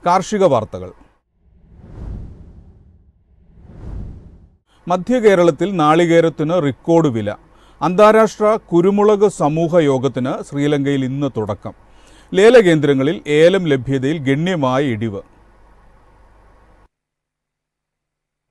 കാർഷിക വാർത്തകൾ. മധ്യ കേരളത്തിൽ നാളികേരത്തിന് റെക്കോർഡ് വില. അന്താരാഷ്ട്ര കുരുമുളക് സമൂഹ യോഗത്തിന് ശ്രീലങ്കയിൽ ഇന്ന് തുടക്കം. ലേലകേന്ദ്രങ്ങളിൽ ഏലം ലഭ്യതയിൽ ഗണ്യമായ ഇടിവ്.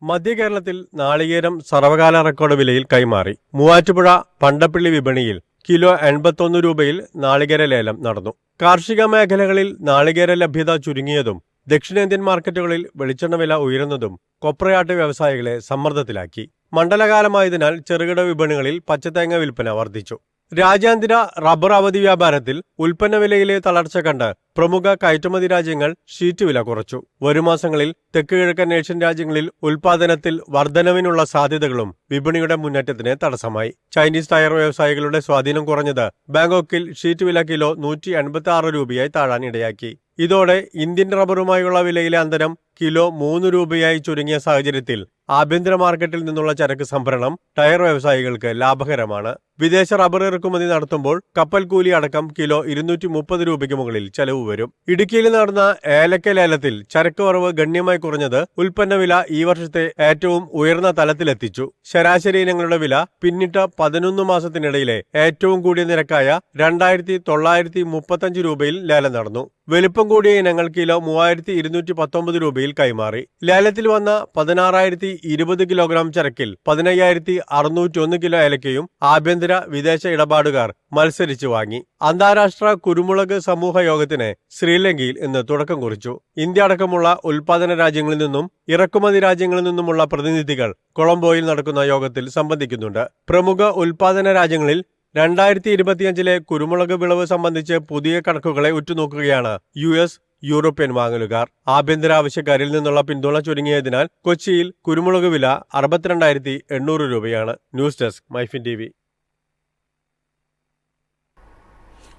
മധ്യ കേരളത്തിൽ നാളികേരം സർവകാല റെക്കോർഡ് വിലയിൽ കൈമാറി. മൂവാറ്റുപുഴ പണ്ടപ്പള്ളി വിപണിയിൽ കിലോ 81 രൂപയിൽ നാളികേര ലേലം നടന്നു. കാർഷിക മേഖലകളിൽ നാളികേര ലഭ്യത ചുരുങ്ങിയതും ദക്ഷിണേന്ത്യൻ മാർക്കറ്റുകളിൽ വെളിച്ചെണ്ണ വില ഉയരുന്നതും കൊപ്രയാട്ട് വ്യവസായികളെ സമ്മർദ്ദത്തിലാക്കി. മണ്ഡലകാലമായതിനാൽ ചെറുകിട വിപണികളിൽ പച്ചത്തേങ്ങ വിൽപ്പന വർദ്ധിച്ചു. രാജ്യാന്തര റബ്ബർ അവധി വ്യാപാരത്തിൽ ഉൽപ്പന്ന വിലയിലെ തളർച്ച കണ്ട് പ്രമുഖ കയറ്റുമതി രാജ്യങ്ങൾ ഷീറ്റ് വില കുറച്ചു. വരും മാസങ്ങളിൽ തെക്ക് കിഴക്കൻ ഏഷ്യൻ രാജ്യങ്ങളിൽ ഉൽപാദനത്തിൽ വർധനവിനുള്ള സാധ്യതകളും വിപണിയുടെ മുന്നേറ്റത്തിന് തടസ്സമായി. ചൈനീസ് ടയർ വ്യവസായികളുടെ സ്വാധീനം കുറഞ്ഞത് ബാങ്കോക്കിൽ ഷീറ്റ് വില കിലോ 186 രൂപയായി താഴാൻ ഇടയാക്കി. ഇതോടെ ഇന്ത്യൻ റബ്ബറുമായുള്ള വിലയിലെ അന്തരം കിലോ 3 രൂപയായി ചുരുങ്ങിയ സാഹചര്യത്തിൽ ആഭ്യന്തര മാർക്കറ്റിൽ നിന്നുള്ള ചരക്ക് സംഭരണം ടയർ വ്യവസായികൾക്ക് ലാഭകരമാണ്. വിദേശ റബ്ബർ ഇറക്കുമതി നടത്തുമ്പോൾ കപ്പൽ കൂലി അടക്കം കിലോ 230 രൂപയ്ക്ക് മുകളിൽ ചെലവ് വരും. ഇടുക്കിയിൽ നടന്ന ഏലക്ക ലേലത്തിൽ ചരക്ക് കുറവ് ഗണ്യമായി കുറഞ്ഞത് ഉൽപ്പന്ന വില ഈ വർഷത്തെ ഏറ്റവും ഉയർന്ന തലത്തിലെത്തിച്ചു. ശരാശരി ഇനങ്ങളുടെ വില പിന്നിട്ട 11 മാസത്തിനിടയിലെ ഏറ്റവും കൂടിയ നിരക്കായ 2935 രൂപയിൽ ലേലം നടന്നു. വലിപ്പം കൂടിയ ഇനങ്ങൾ കിലോ 3219 രൂപയിൽ കൈമാറി. ലേലത്തിൽ വന്ന 16,020 കിലോഗ്രാം ചരക്കിൽ 15,601 കിലോ ഏലക്കയും ആഭ്യന്തര വിദേശ ഇടപാടുകാർ മത്സരിച്ച് വാങ്ങി. അന്താരാഷ്ട്ര കുരുമുളക് സമൂഹ യോഗത്തിന് ശ്രീലങ്കയിൽ ഇന്ന് തുടക്കം കുറിച്ചു. ഇന്ത്യ അടക്കമുള്ള ഉൽപാദന രാജ്യങ്ങളിൽ നിന്നും ഇറക്കുമതി രാജ്യങ്ങളിൽ നിന്നുമുള്ള പ്രതിനിധികൾ കൊളംബോയിൽ നടക്കുന്ന യോഗത്തിൽ സംബന്ധിക്കുന്നുണ്ട്. പ്രമുഖ ഉൽപാദന രാജ്യങ്ങളിൽ 2025 കുരുമുളക് വിളവ് സംബന്ധിച്ച് പുതിയ കണക്കുകളെ ഉറ്റുനോക്കുകയാണ് US, യൂറോപ്യൻ വാങ്ങലുകാർ. ആഭ്യന്തര ആവശ്യക്കാരിൽ നിന്നുള്ള പിന്തുണ ചുരുങ്ങിയതിനാൽ കൊച്ചിയിൽ കുരുമുളക് വില 62,800 രൂപയാണ്. News desk MyFin TV.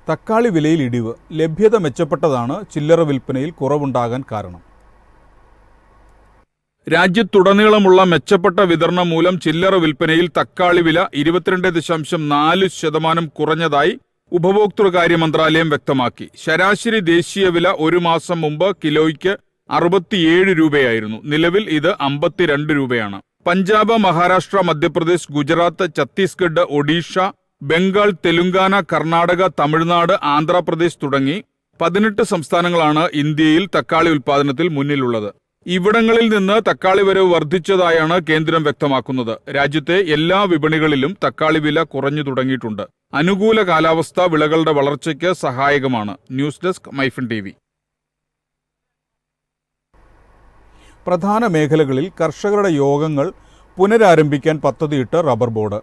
തക്കാളി വിലയിൽ ഇടിവ്. ലഭ്യത മെച്ചപ്പെട്ടതാണ് ചില്ലറ വിൽപ്പനയിൽ കുറവുണ്ടാകാൻ കാരണം. രാജ്യത്തുടനീളമുള്ള മെച്ചപ്പെട്ട വിതരണം മൂലം ചില്ലറ വിൽപ്പനയിൽ തക്കാളി വില 22.4% കുറഞ്ഞതായി ഉപഭോക്തൃകാര്യ മന്ത്രാലയം വ്യക്തമാക്കി. ശരാശരി ദേശീയ വില ഒരു മാസം മുമ്പ് കിലോയ്ക്ക് 67 രൂപയായിരുന്നു. നിലവിൽ ഇത് 52 രൂപയാണ്. പഞ്ചാബ്, മഹാരാഷ്ട്ര, മധ്യപ്രദേശ്, ഗുജറാത്ത്, ഛത്തീസ്ഗഡ്, ഒഡീഷ, ബംഗാൾ, തെലുങ്കാന, കർണാടക, തമിഴ്നാട്, ആന്ധ്രാപ്രദേശ് തുടങ്ങി 18 സംസ്ഥാനങ്ങളാണ് ഇന്ത്യയിൽ തക്കാളി ഉൽപ്പാദനത്തിൽ മുന്നിലുള്ളത്. ഇവിടങ്ങളിൽ നിന്ന് തക്കാളി വരവ് വർദ്ധിച്ചതായാണ് കേന്ദ്രം വ്യക്തമാക്കുന്നത്. രാജ്യത്തെ എല്ലാ വിപണികളിലും തക്കാളി വില കുറഞ്ഞു തുടങ്ങിയിട്ടുണ്ട്. അനുകൂല കാലാവസ്ഥ വിളകളുടെ വളർച്ചയ്ക്ക് സഹായകമാണ്. News desk MyFin TV. പ്രധാന മേഖലകളിൽ കർഷകരുടെ യോഗങ്ങൾ പുനരാരംഭിക്കാൻ പദ്ധതിയിട്ട് റബ്ബർ ബോർഡ്.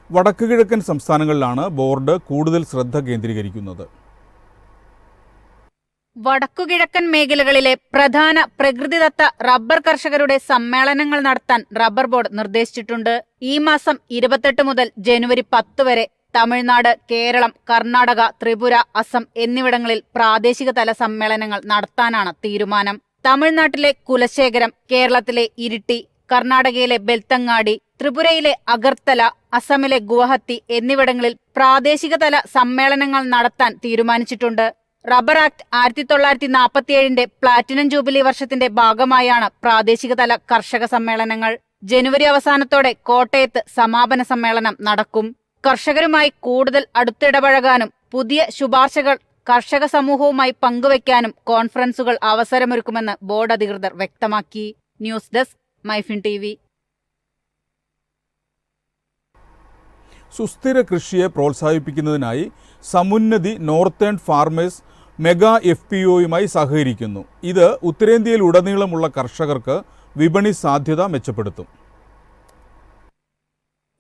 വടക്കുകിഴക്കൻ സംസ്ഥാനങ്ങളിലാണ് ബോർഡ് കൂടുതൽ ശ്രദ്ധ കേന്ദ്രീകരിക്കുന്നത്. വടക്കുകിഴക്കൻ മേഖലകളിലെ പ്രധാന പ്രകൃതിദത്ത റബ്ബർ കർഷകരുടെ സമ്മേളനങ്ങൾ നടത്താൻ റബ്ബർ ബോർഡ് നിർദ്ദേശിച്ചിട്ടുണ്ട്. ഈ മാസം 28 മുതൽ ജനുവരി 10 വരെ തമിഴ്നാട്, കേരളം, കർണാടക, ത്രിപുര, അസം എന്നിവിടങ്ങളിൽ പ്രാദേശിക തല സമ്മേളനങ്ങൾ നടത്താനാണ് തീരുമാനം. തമിഴ്നാട്ടിലെ കുലശേഖരം, കേരളത്തിലെ ഇരിട്ടി, കർണാടകയിലെ ബെൽത്തങ്ങാടി, ത്രിപുരയിലെ അഗർത്തല, അസമിലെ ഗുവാഹത്തി എന്നിവിടങ്ങളിൽ പ്രാദേശിക തല സമ്മേളനങ്ങൾ നടത്താൻ തീരുമാനിച്ചിട്ടുണ്ട്. റബ്ബർ ആക്ട് 1947 പ്ലാറ്റിനം ജൂബിലി വർഷത്തിന്റെ ഭാഗമായാണ് പ്രാദേശിക തല കർഷക സമ്മേളനങ്ങൾ. ജനുവരി അവസാനത്തോടെ കോട്ടയത്ത് സമാപന സമ്മേളനം നടക്കും. കർഷകരുമായി കൂടുതൽ അടുത്തിടപഴകാനും പുതിയ ശുപാർശകൾ കർഷക സമൂഹവുമായി പങ്കുവയ്ക്കാനും കോൺഫറൻസുകൾ അവസരമൊരുക്കുമെന്ന് ബോർഡ് അധികൃതർ വ്യക്തമാക്കി. News desk MyFin TV. സുസ്ഥിര കൃഷിയെ പ്രോത്സാഹിപ്പിക്കുന്നതിനായി സമുന്നതി നോർത്തേൺ ഫാർമേഴ്സ് മെഗാ FPOയുമായി സഹകരിക്കുന്നു. ഇത് ഉത്തരേന്ത്യയിലുടനീളമുള്ള കർഷകർക്ക് വിപണി സാധ്യത മെച്ചപ്പെടുത്തും.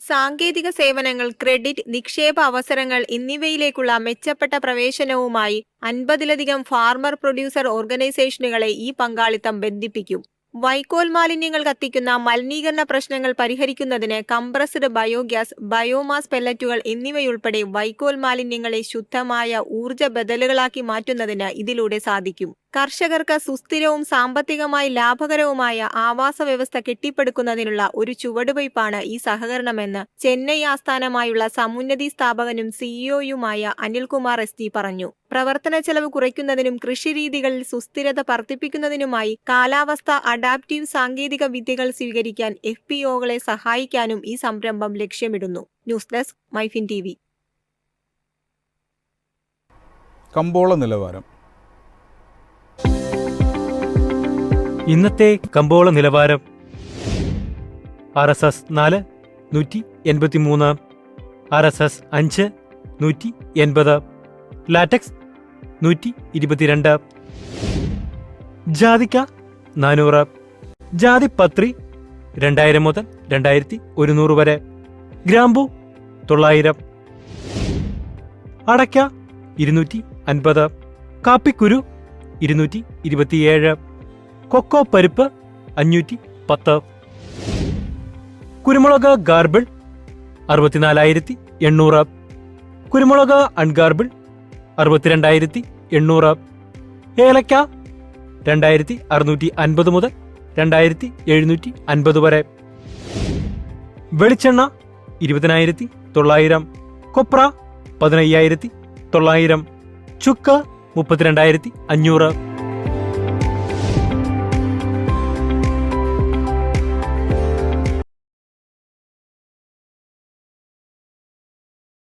സാങ്കേതിക സേവനങ്ങൾ, ക്രെഡിറ്റ്, നിക്ഷേപ അവസരങ്ങൾ എന്നിവയിലേക്കുള്ള മെച്ചപ്പെട്ട പ്രവേശനവുമായി 50ലധികം ഫാർമർ പ്രൊഡ്യൂസർ ഓർഗനൈസേഷനുകളെ ഈ പങ്കാളിത്തം ബന്ധിപ്പിക്കും. വൈക്കോൽ മാലിന്യങ്ങൾ കത്തിക്കുന്ന മലിനീകരണ പ്രശ്നങ്ങൾ പരിഹരിക്കുന്നതിന് കംപ്രസ്ഡ് ബയോഗ്യാസ്, ബയോമാസ് പെല്ലറ്റുകൾ എന്നിവയുൾപ്പെടെ വൈക്കോൽ മാലിന്യങ്ങളെ ശുദ്ധമായ ഊർജ്ജ ബദലുകളാക്കി മാറ്റുന്നതിന് ഇതിലൂടെ സാധിക്കും. കർഷകർക്ക് സുസ്ഥിരവും സാമ്പത്തികമായി ലാഭകരവുമായ ആവാസ വ്യവസ്ഥ കെട്ടിപ്പടുക്കുന്നതിനുള്ള ഒരു ചുവടുവയ്പാണ് ഈ സഹകരണമെന്ന് ചെന്നൈ ആസ്ഥാനമായുള്ള സമുന്നതി സ്ഥാപകനും സിഇഒയുമായ അനിൽകുമാർ എസ് പറഞ്ഞു. പ്രവർത്തന ചെലവ് കുറയ്ക്കുന്നതിനും കൃഷിരീതികളിൽ സുസ്ഥിരത വർദ്ധിപ്പിക്കുന്നതിനുമായി കാലാവസ്ഥ അഡാപ്റ്റീവ് സാങ്കേതിക വിദ്യകൾ സ്വീകരിക്കാൻ FPOകളെ സഹായിക്കാനും ഈ സംരംഭം ലക്ഷ്യമിടുന്നു. News desk MyFin TV. കമ്പോള നിലവാരം. ഇന്നത്തെ കമ്പോള നിലവാരം: RSS 4 183, RSS 5 180, ലാറ്റക്സ് 122, ജാതിക്ക 400, ജാതിപത്രി 2000 മുതൽ 2100 വരെ, ഗ്രാമ്പു 900, അടയ്ക്ക 250, കാപ്പിക്കുരു 227, കൊക്കോ പരിപ്പ് 510, കുരുമുളക് ഗാർബിൾ 64,800, കുരുമുളക് അൺഗാർബിൾ 62,800, ഏലക്ക 2,650 മുതൽ 2,750 വരെ, വെളിച്ചെണ്ണ 20,900, കൊപ്ര 15,900, ചുക്ക് 32,500.